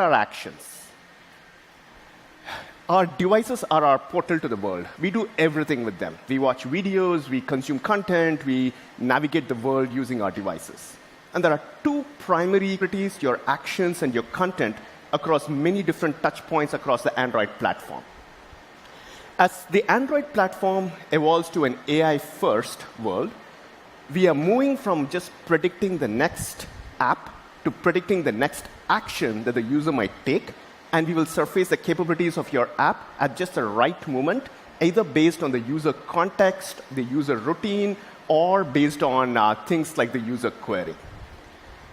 are actions? Our devices are our portal to the world. We do everything with them. We watch videos, we consume content, we navigate the world using our devices. And there are two primary activities, your actions and your content, across many different touch points across the Android platform. As the Android platform evolves to an AI-first world, we are moving from just predicting the next app to predicting the next action that the user might take, and we will surface the capabilities of your app at just the right moment, either based on the user context, the user routine, or based on things like the user query.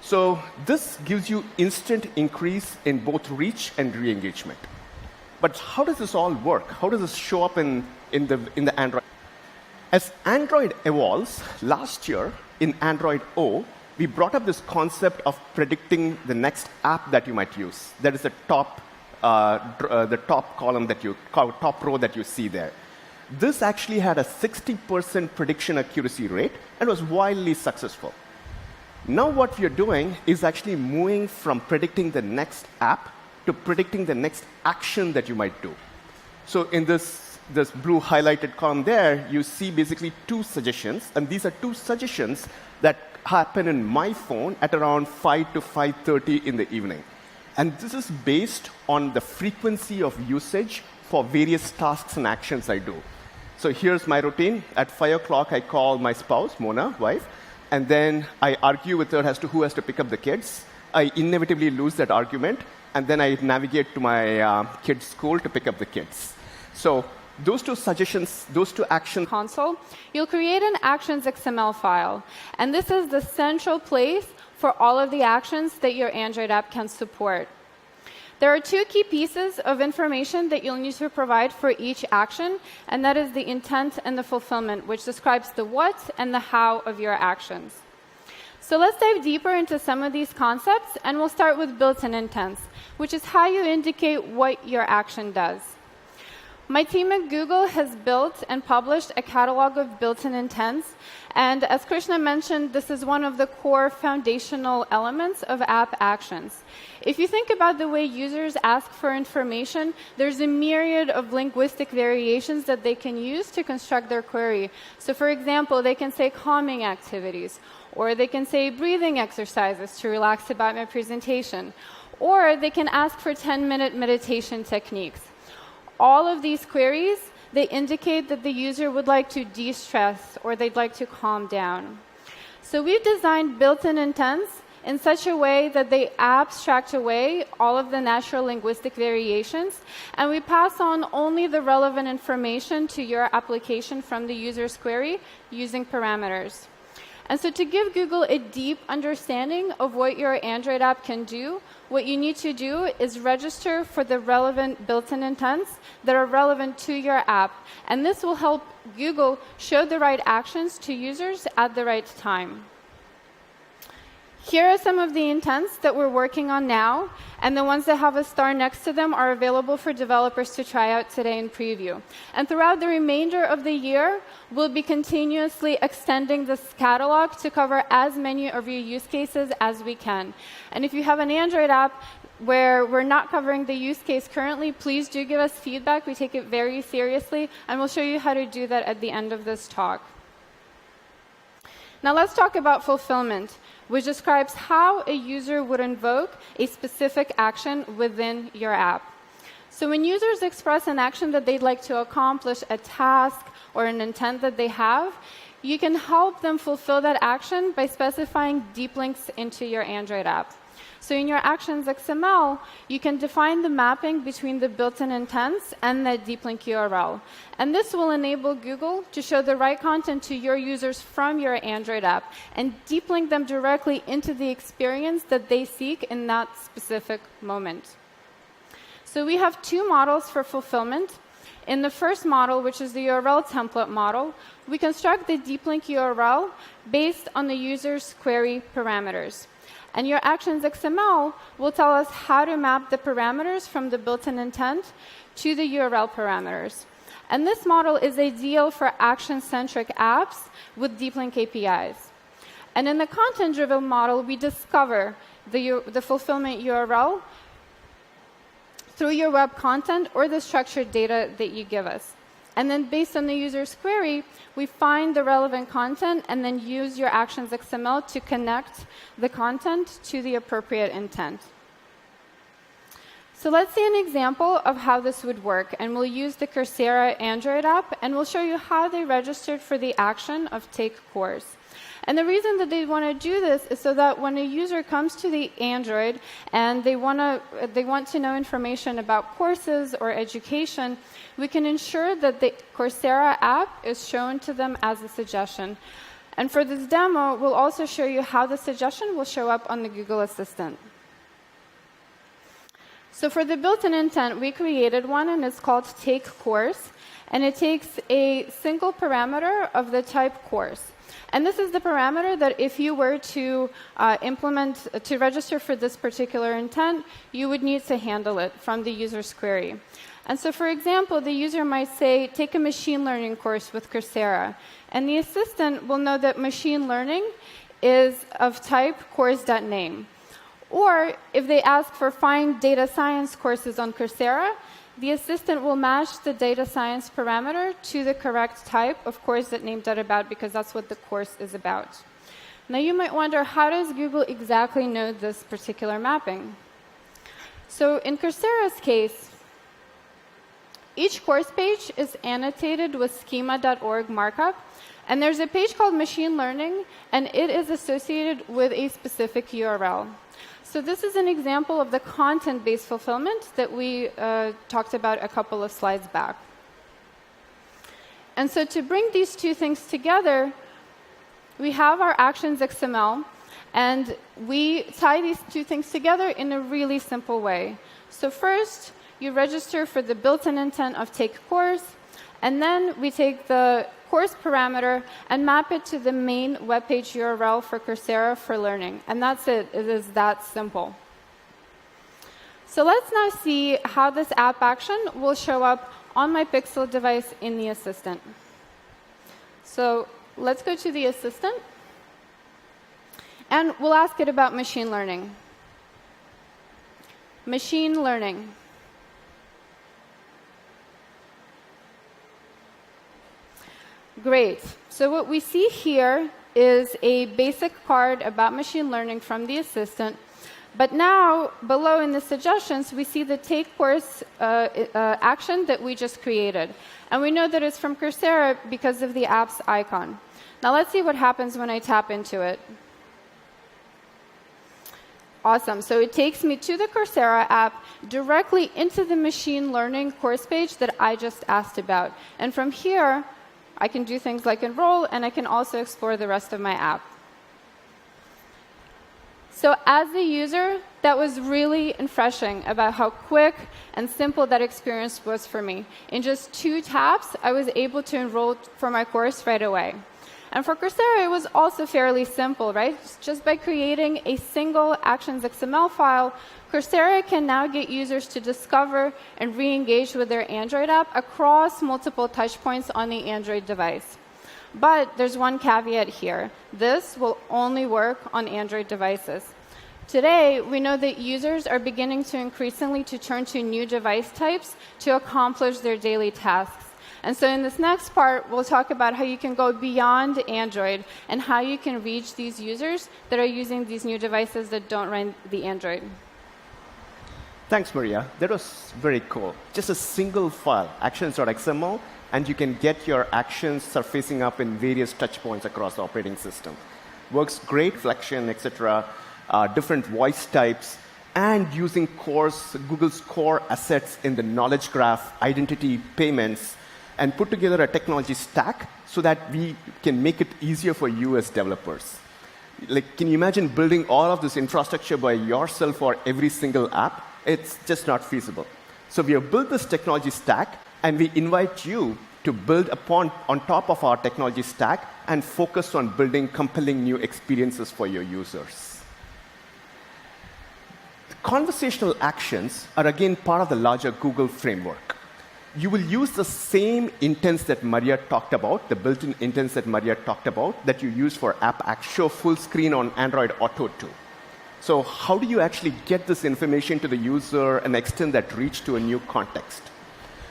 So this gives you instant increase in both reach and re-engagement. But how does this all work? How does this show up in the Android? As Android evolves, last year in Android O, we brought up this concept of predicting the next app that you might use. That is the top column top row that you see there. This actually had a 60% prediction accuracy rate and was wildly successful. Now what we are doing is actually moving from predicting the next app to predicting the next action that you might do. So in this blue highlighted column there, you see basically two suggestions, and these are two suggestions that happen in my phone at around 5 to 5:30 in the evening. And this is based on the frequency of usage for various tasks and actions I do. So here's my routine. At 5 o'clock, I call my spouse, Mona, wife, and then I argue with her as to who has to pick up the kids. I inevitably lose that argument, and then I navigate to my kids' school to pick up the kids. So those two suggestions, those two actions. Console, you'll create an actionsXML file. And this is the central place for all of the actions that your Android app can support. There are two key pieces of information that you'll need to provide for each action, and that is the intent and the fulfillment, which describes the what and the how of your actions. So let's dive deeper into some of these concepts, and we'll start with built-in intents, which is how you indicate what your action does. My team at Google has built and published a catalog of built-in intents. And as Krishna mentioned, this is one of the core foundational elements of app actions. If you think about the way users ask for information, there's a myriad of linguistic variations that they can use to construct their query. So for example, they can say calming activities, or they can say breathing exercises to relax about my presentation, or they can ask for 10-minute meditation techniques. All of these queries, they indicate that the user would like to de-stress or they'd like to calm down. So we've designed built-in intents in such a way that they abstract away all of the natural linguistic variations, and we pass on only the relevant information to your application from the user's query using parameters. And so to give Google a deep understanding of what your Android app can do, what you need to do is register for the relevant built-in intents that are relevant to your app. And this will help Google show the right actions to users at the right time. Here are some of the intents that we're working on now, and the ones that have a star next to them are available for developers to try out today in preview. And throughout the remainder of the year, we'll be continuously extending this catalog to cover as many of your use cases as we can. And if you have an Android app where we're not covering the use case currently, please do give us feedback. We take it very seriously, and we'll show you how to do that at the end of this talk. Now let's talk about fulfillment, which describes how a user would invoke a specific action within your app. So when users express an action that they'd like to accomplish, a task or an intent that they have, you can help them fulfill that action by specifying deep links into your Android app. So in your actionsXML, you can define the mapping between the built-in intents and the deep link URL. And this will enable Google to show the right content to your users from your Android app and deep link them directly into the experience that they seek in that specific moment. So we have two models for fulfillment. In the first model, which is the URL template model, we construct the deep link URL based on the user's query parameters. And your actionsXML will tell us how to map the parameters from the built-in intent to the URL parameters. And this model is ideal for action-centric apps with deep link APIs. And in the content-driven model, we discover the fulfillment URL through your web content or the structured data that you give us. And then based on the user's query, we find the relevant content and then use your actionsXML to connect the content to the appropriate intent. So let's see an example of how this would work. And we'll use the Coursera Android app, and we'll show you how they registered for the action of take course. And the reason that they want to do this is so that when a user comes to the Android and they want to know information about courses or education, we can ensure that the Coursera app is shown to them as a suggestion. And for this demo, we'll also show you how the suggestion will show up on the Google Assistant. So for the built-in intent, we created one, and it's called take course. And it takes a single parameter of the type course. And this is the parameter that if you were to register for this particular intent, you would need to handle it from the user's query. And so, for example, the user might say, take a machine learning course with Coursera. And the assistant will know that machine learning is of type course.name. Or if they ask for find data science courses on Coursera, the assistant will match the data science parameter to the correct type of course.name.about, because that's what the course is about. Now you might wonder, how does Google exactly know this particular mapping? So in Coursera's case, each course page is annotated with schema.org markup, and there's a page called machine learning, and it is associated with a specific URL. So this is an example of the content-based fulfillment that we talked about a couple of slides back. And so to bring these two things together, we have our actionsXML, and we tie these two things together in a really simple way. So first, you register for the built-in intent of take course, and then we take the course parameter and map it to the main web page URL for Coursera for learning. And that's it. It is that simple. So let's now see how this app action will show up on my Pixel device in the Assistant. So let's go to the Assistant, and we'll ask it about machine learning. Machine learning. Great. So what we see here is a basic card about machine learning from the assistant. But now, below in the suggestions, we see the take course action that we just created. And we know that it's from Coursera because of the app's icon. Now let's see what happens when I tap into it. Awesome. So it takes me to the Coursera app, directly into the machine learning course page that I just asked about. And from here, I can do things like enroll, and I can also explore the rest of my app. So as a user, that was really refreshing about how quick and simple that experience was for me. In just 2 taps, I was able to enroll for my course right away. And for Coursera, it was also fairly simple, right? Just by creating a single actionsXML file, Coursera can now get users to discover and re-engage with their Android app across multiple touchpoints on the Android device. But there's one caveat here. This will only work on Android devices. Today, we know that users are beginning to increasingly turn to new device types to accomplish their daily tasks. And so in this next part, we'll talk about how you can go beyond Android and how you can reach these users that are using these new devices that don't run the Android. Thanks, Maria. That was very cool. Just a single file, actions.xml, and you can get your actions surfacing up in various touch points across the operating system. Works great, reflection, etc., different voice types, and using Google's core assets in the knowledge graph, identity, payments, and put together a technology stack so that we can make it easier for you as developers. Like, can you imagine building all of this infrastructure by yourself for every single app? It's just not feasible. So we have built this technology stack, and we invite you to build on top of our technology stack and focus on building compelling new experiences for your users. The conversational actions are again part of the larger Google framework. You will use the same intents that Maria talked about, the built-in intents that Maria talked about, that you use for app show full screen on Android Auto too. So how do you actually get this information to the user and extend that reach to a new context?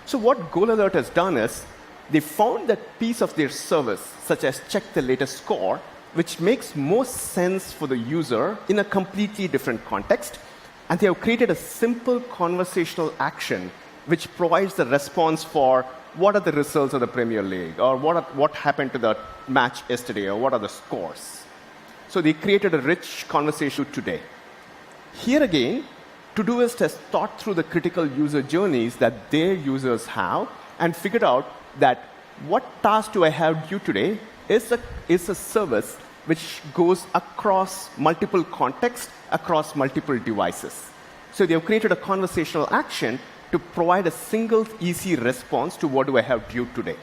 So what Goal Alert has done is they found that piece of their service, such as check the latest score, which makes most sense for the user in a completely different context. And they have created a simple conversational action which provides the response for what are the results of the Premier League, or what happened to the match yesterday, or what are the scores. So they created a rich conversation today. Here again, Todoist has thought through the critical user journeys that their users have and figured out that what task do I have due today is a service which goes across multiple contexts, across multiple devices. So they have created a conversational action to provide a single, easy response to what do I have due today.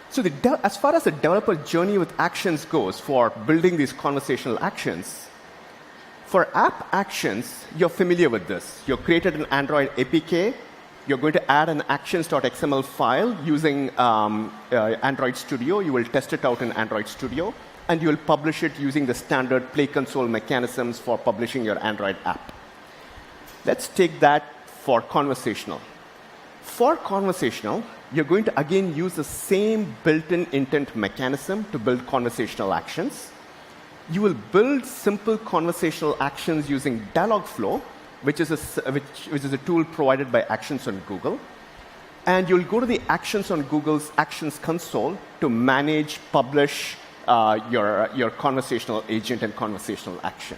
So as far as the developer journey with actions goes for building these conversational actions, for app actions, you're familiar with this. You've created an Android APK. You're going to add an actions.xml file using Android Studio. You will test it out in Android Studio. And you will publish it using the standard Play Console mechanisms for publishing your Android app. Let's take that for conversational. For conversational, you're going to again use the same built-in intent mechanism to build conversational actions. You will build simple conversational actions using Dialogflow, which is a tool provided by Actions on Google. And you'll go to the Actions on Google's Actions console to manage, publish your conversational agent and conversational action.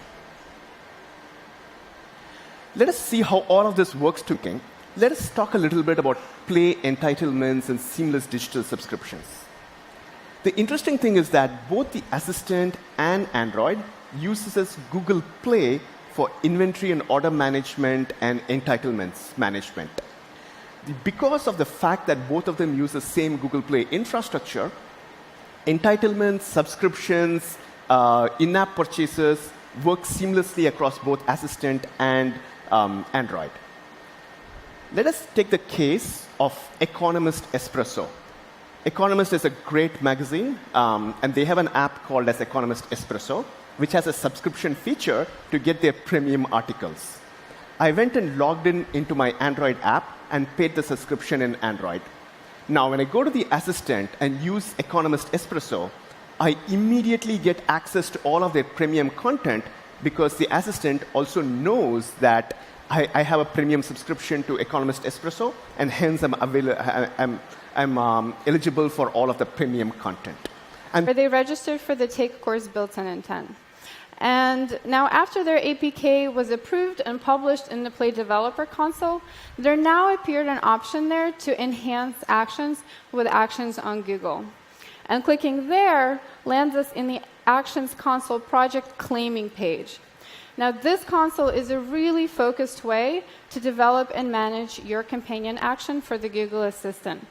Let us see how all of this works together. Let us talk a little bit about Play entitlements and seamless digital subscriptions. The interesting thing is that both the Assistant and Android uses Google Play for inventory and order management and entitlements management. Because of the fact that both of them use the same Google Play infrastructure, entitlements, subscriptions, in-app purchases work seamlessly across both Assistant and Android. Let us take the case of Economist Espresso. Economist is a great magazine, and they have an app called as Economist Espresso, which has a subscription feature to get their premium articles. I went and logged into my Android app and paid the subscription in Android. Now, when I go to the Assistant and use Economist Espresso, I immediately get access to all of their premium content because the Assistant also knows that I have a premium subscription to Economist Espresso, and hence I'm eligible for all of the premium content. And They registered for the Take course built-in intent. And now after their APK was approved and published in the Play Developer Console, there now appeared an option there to enhance actions with Actions on Google. And clicking there lands us in the Actions Console project claiming page. Now, this console is a really focused way to develop and manage your companion action for the Google Assistant.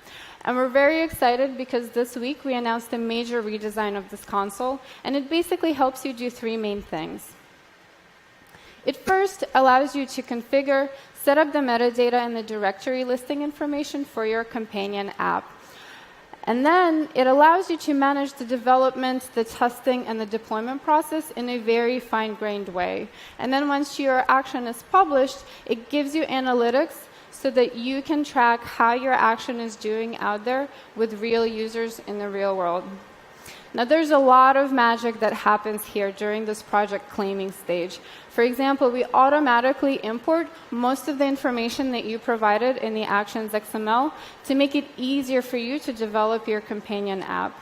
And we're very excited because this week we announced a major redesign of this console, and it basically helps you do three main things. It first allows you to configure, set up the metadata and the directory listing information for your companion app. And then it allows you to manage the development, the testing, and the deployment process in a very fine-grained way. And then once your action is published, it gives you analytics so that you can track how your action is doing out there with real users in the real world. Now, there's a lot of magic that happens here during this project claiming stage. For example, we automatically import most of the information that you provided in the actionsXML to make it easier for you to develop your companion app.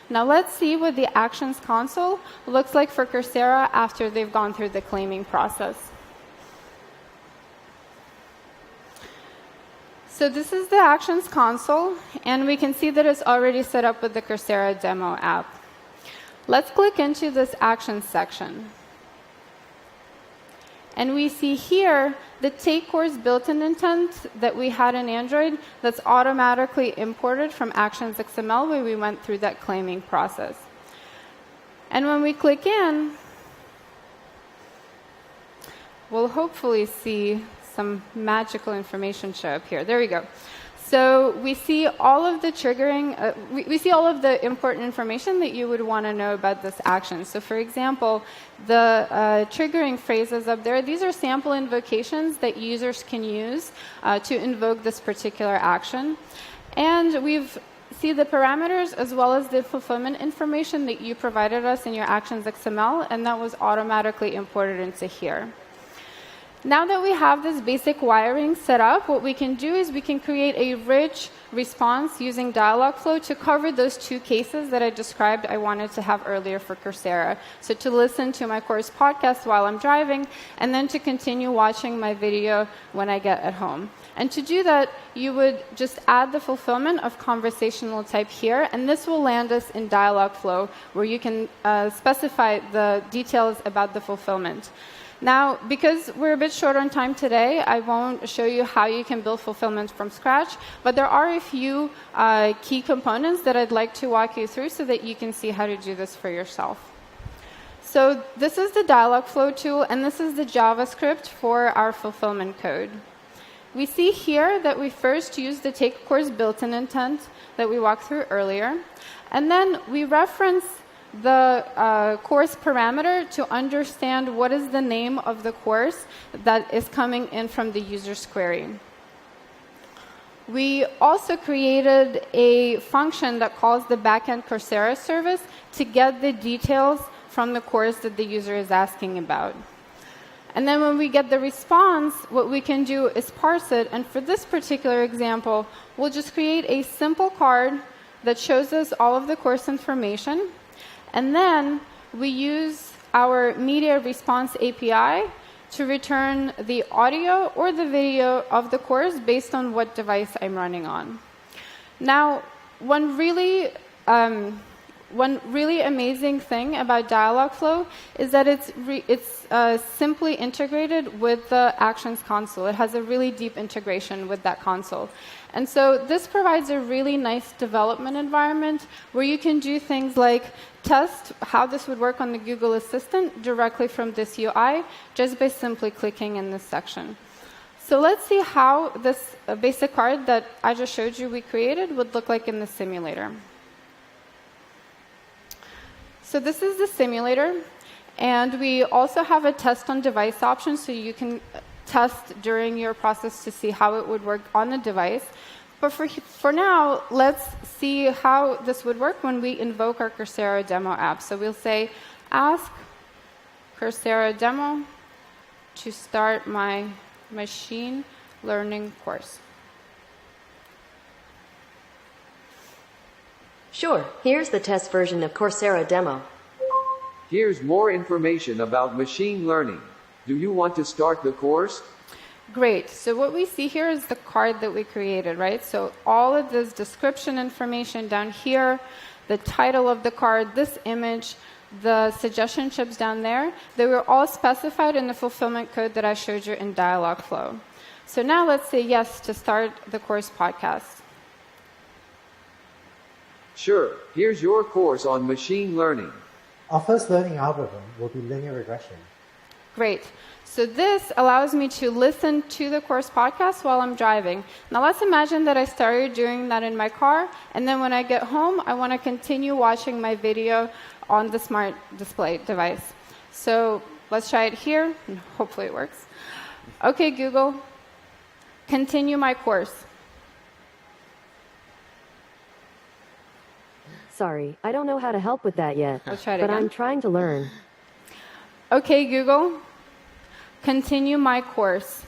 Now, let's see what the Actions console looks like for Coursera after they've gone through the claiming process. So this is the Actions console, and we can see that it's already set up with the Coursera demo app. Let's click into this Actions section. And we see here the Take course built-in intent that we had in Android that's automatically imported from actionsXML when we went through that claiming process. And when we click in, we'll hopefully see some magical information show up here. There we go. So we see all of the triggering, we see all of the important information that you would want to know about this action. So for example, the triggering phrases up there, these are sample invocations that users can use to invoke this particular action. And we've see the parameters as well as the fulfillment information that you provided us in your actionsXML, and that was automatically imported into here. Now that we have this basic wiring set up, what we can do is we can create a rich response using Dialogflow to cover those two cases that I described I wanted to have earlier for Coursera. So to listen to my course podcast while I'm driving, and then to continue watching my video when I get at home. And to do that, you would just add the fulfillment of conversational type here, and this will land us in Dialogflow, where you can specify the details about the fulfillment. Now, because we're a bit short on time today, I won't show you how you can build fulfillment from scratch, but there are a few key components that I'd like to walk you through so that you can see how to do this for yourself. So this is the Dialogflow tool, and this is the JavaScript for our fulfillment code. We see here that we first use the take course built-in intent that we walked through earlier, and then we reference the course parameter to understand what is the name of the course that is coming in from the user's query. We also created a function that calls the backend Coursera service to get the details from the course that the user is asking about. And then when we get the response, what we can do is parse it. And for this particular example, we'll just create a simple card that shows us all of the course information. And then we use our media response API to return the audio or the video of the course based on what device I'm running on. Now, one really amazing thing about Dialogflow is that it's simply integrated with the Actions console. It has a really deep integration with that console. And so this provides a really nice development environment where you can do things like test how this would work on the Google Assistant directly from this UI just by simply clicking in this section. So let's see how this basic card that I just showed you we created would look like in the simulator. So this is the simulator, and we also have a test on device option, so you can test during your process to see how it would work on the device. But for now, let's see how this would work when we invoke our Coursera demo app. So we'll say, ask Coursera demo to start my machine learning course. Sure, here's the test version of Coursera demo. Here's more information about machine learning. Do you want to start the course? Great. So what we see here is the card that we created, right? So all of this description information down here, the title of the card, this image, the suggestion chips down there, they were all specified in the fulfillment code that I showed you in Dialogflow. So now let's say yes to start the course podcast. Sure, here's your course on machine learning. Our first learning algorithm will be linear regression. Great. So this allows me to listen to the course podcast while I'm driving. Now let's imagine that I started doing that in my car, and then when I get home, I want to continue watching my video on the smart display device. So let's try it here, and hopefully it works. OK, Google, continue my course. Sorry, I don't know how to help with that yet, Let's try it but again. I'm trying to learn. OK, Google, continue my course.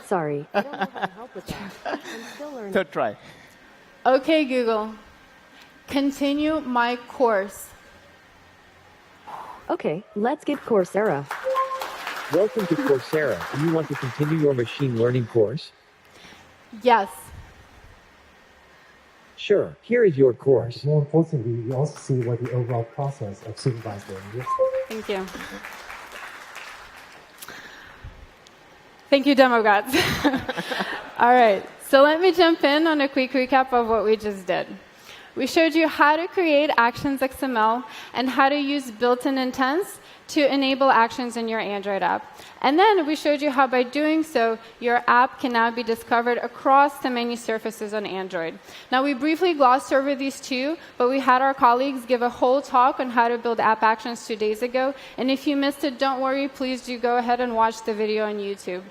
Sorry, I don't know how to help with that. I'm still learning. Third try. OK, Google, continue my course. Okay, let's get Coursera. Welcome to Coursera. Do you want to continue your machine learning course? Yes. Sure, here is your course. More importantly, you also see what the overall process of supervised learning looks like. Thank you. Thank you, demo gods. All right, so let me jump in on a quick recap of what we just did. We showed you how to create actionsXML and how to use built-in intents to enable actions in your Android app. And then we showed you how by doing so, your app can now be discovered across the many surfaces on Android. Now, we briefly glossed over these two, but we had our colleagues give a whole talk on how to build app actions 2 days ago. And if you missed it, don't worry, please do go ahead and watch the video on YouTube.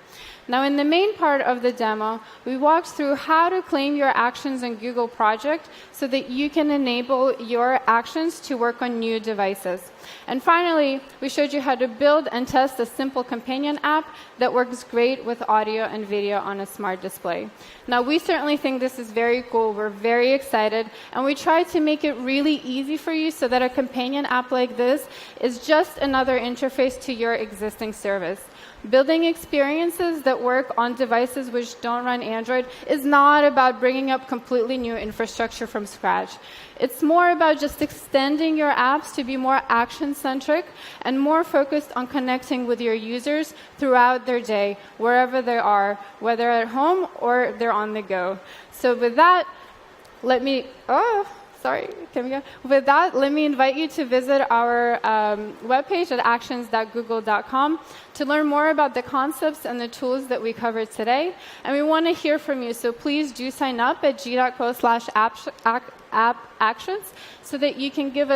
Now, in the main part of the demo, we walked through how to claim your actions in Google Project so that you can enable your actions to work on new devices. And finally, we showed you how to build and test a simple companion app that works great with audio and video on a smart display. Now, we certainly think this is very cool. We're very excited. And we tried to make it really easy for you so that a companion app like this is just another interface to your existing service. Building experiences that work on devices which don't run Android is not about bringing up completely new infrastructure from scratch. It's more about just extending your apps to be more action-centric and more focused on connecting with your users throughout their day, wherever they are, whether at home or they're on the go. So with that, let me invite you to visit our webpage at actions.google.com to learn more about the concepts and the tools that we covered today. And we want to hear from you, so please do sign up at g.co/appactions so that you can give us